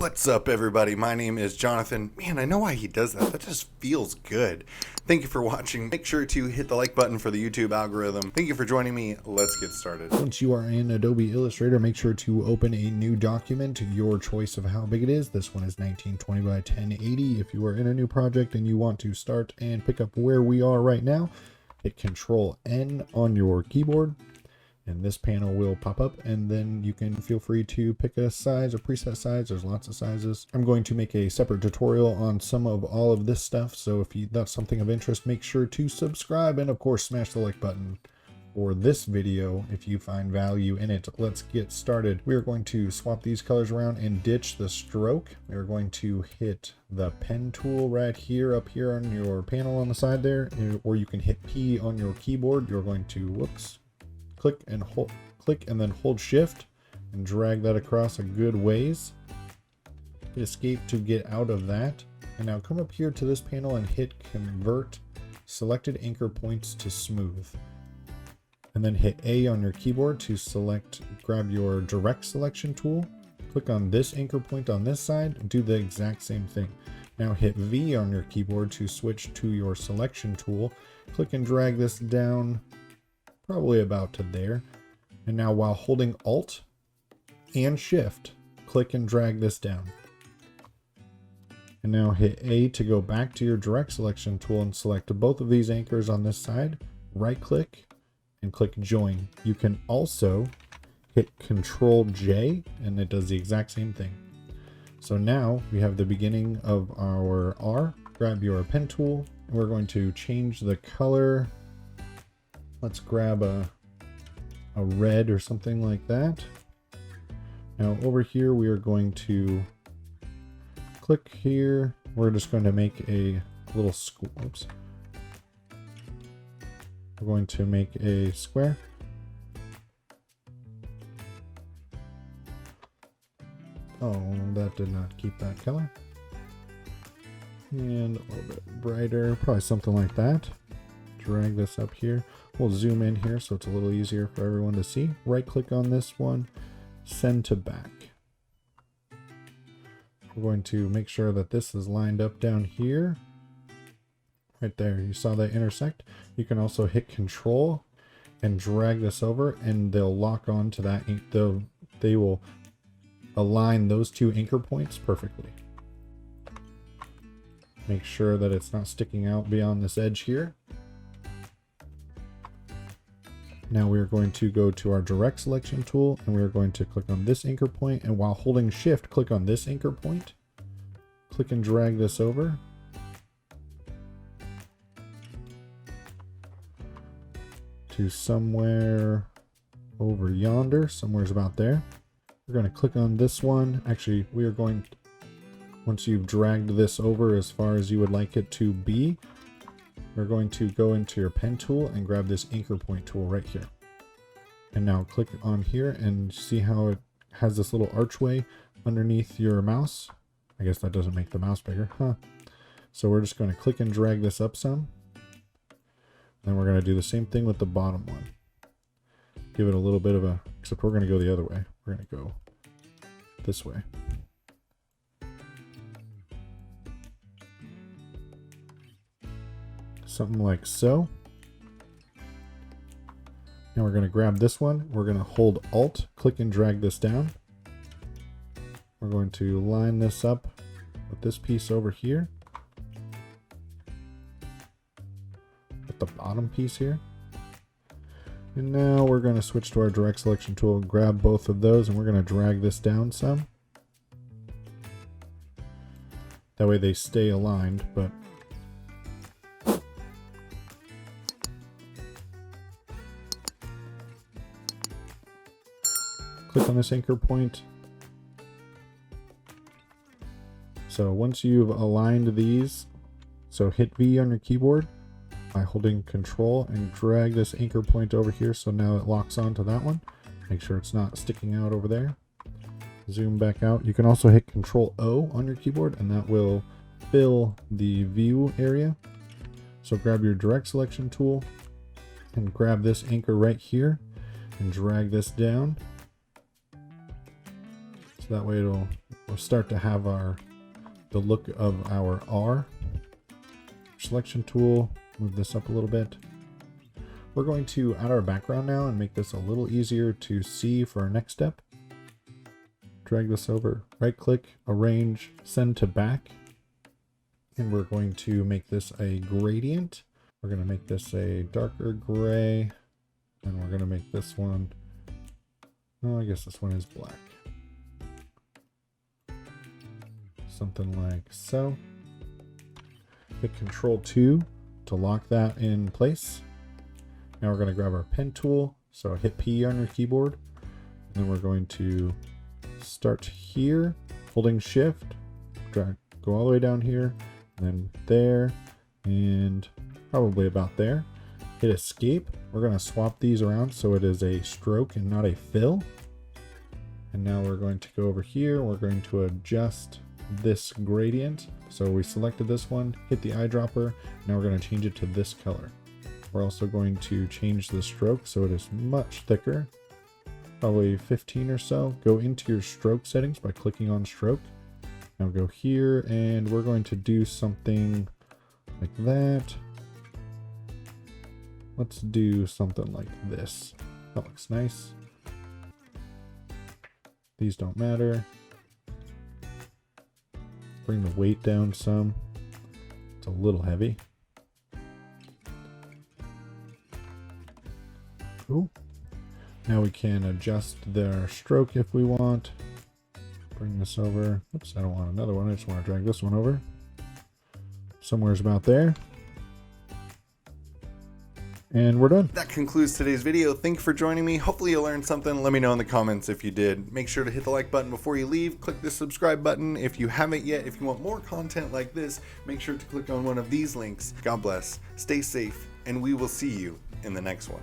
What's up, everybody? My name is Jonathan. Man, I know why he does that. That just feels good. Thank you for watching. Make sure to hit the like button for the YouTube algorithm. Thank you for joining me. Let's get started. Once you are in Adobe Illustrator, make sure to open a new document, your choice of how big it is. This one is 1920 by 1080. If you are in a new project and you want to start and pick up where we are right now, hit Control N on your keyboard. And this panel will pop up, and then you can feel free to pick a size, a preset size. There's lots of sizes. I'm going to make a separate tutorial on some of all of this stuff, so if that's something of interest, make sure to subscribe and of course smash the like button for this video if you find value in it. Let's get started. We are going to swap these colors around and ditch the stroke. We are going to hit the pen tool right here, up here on your panel on the side there, or you can hit P on your keyboard. You're going to, click and then hold shift and drag that across a good ways. Hit escape to get out of that. And now come up here to this panel and hit convert selected anchor points to smooth. And then hit A on your keyboard to grab your direct selection tool. Click on this anchor point on this side and do the exact same thing. Now hit V on your keyboard to switch to your selection tool. Click and drag this down probably about to there. And now while holding Alt and Shift, click and drag this down. And now hit A to go back to your direct selection tool and select both of these anchors on this side, right click and click join. You can also hit Control J and it does the exact same thing. So now we have the beginning of our R. Grab your pen tool and we're going to change the color. Let's grab a red or something like that. Now over here we are going to click here. We're just going to make a little oops. We're going to make a square. Oh, that did not keep that color. And a little bit brighter, probably something like that. Drag this up here. We'll zoom in here so it's a little easier for everyone to see. Right click on this one, send to back. We're going to make sure that this is lined up down here. Right there, you saw that intersect. You can also hit Control and drag this over and they'll lock on to that. They will align those two anchor points perfectly. Make sure that it's not sticking out beyond this edge here. Now we are going to go to our direct selection tool and we are going to click on this anchor point, and while holding shift, click on this anchor point. Click and drag this over. To somewhere over yonder, somewhere's about there. We're going to click on this one. Actually, we are going to, once you've dragged this over as far as you would like it to be, we're going to go into your pen tool and grab this anchor point tool right here. And now click on here and see how it has this little archway underneath your mouse. I guess that doesn't make the mouse bigger, huh? So we're just going to click and drag this up some. Then we're going to do the same thing with the bottom one. Give it a little bit of a, except we're going to go the other way. We're going to go this way. Something like so. Now we're going to grab this one. We're going to hold Alt, click and drag this down. We're going to line this up with this piece over here. With the bottom piece here. And now we're going to switch to our direct selection tool, grab both of those, and we're going to drag this down some. That way they stay aligned, but click on this anchor point. So once you've aligned these, so hit V on your keyboard by holding Control and drag this anchor point over here so now it locks onto that one. Make sure it's not sticking out over there. Zoom back out. You can also hit Control O on your keyboard and that will fill the view area. So grab your direct selection tool and grab this anchor right here and drag this down. So that way we'll start to have the look of our R. Selection tool, move this up a little bit. We're going to add our background now and make this a little easier to see for our next step. Drag this over, right click, arrange, send to back. And we're going to make this a gradient. We're going to make this a darker gray. And we're going to make this one, oh, I guess this one is black. Something like so. Hit Control 2 to lock that in place. Now we're going to grab our pen tool. So hit P on your keyboard. And then we're going to start here, holding Shift, drag, go all the way down here, and then there, and probably about there. Hit Escape. We're going to swap these around so it is a stroke and not a fill. And now we're going to go over here. We're going to adjust this gradient. So we selected this one, hit the eyedropper. Now we're going to change it to this color. We're also going to change the stroke so it is much thicker, probably 15 or so. Go into your stroke settings by clicking on stroke. Now go here and we're going to do something like that. Let's do something like this. That looks nice. These don't matter. Bring the weight down some. It's a little heavy. Cool. Now we can adjust their stroke if we want. Bring this over. Oops, I don't want another one. I just want to drag this one over. Somewhere's about there. And we're done. That concludes today's video. Thank you for joining me. Hopefully you learned something. Let me know in the comments if you did. Make sure to hit the like button before you leave. Click the subscribe button if you haven't yet. If you want more content like this, make sure to click on one of these links. God bless, stay safe, and we will see you in the next one.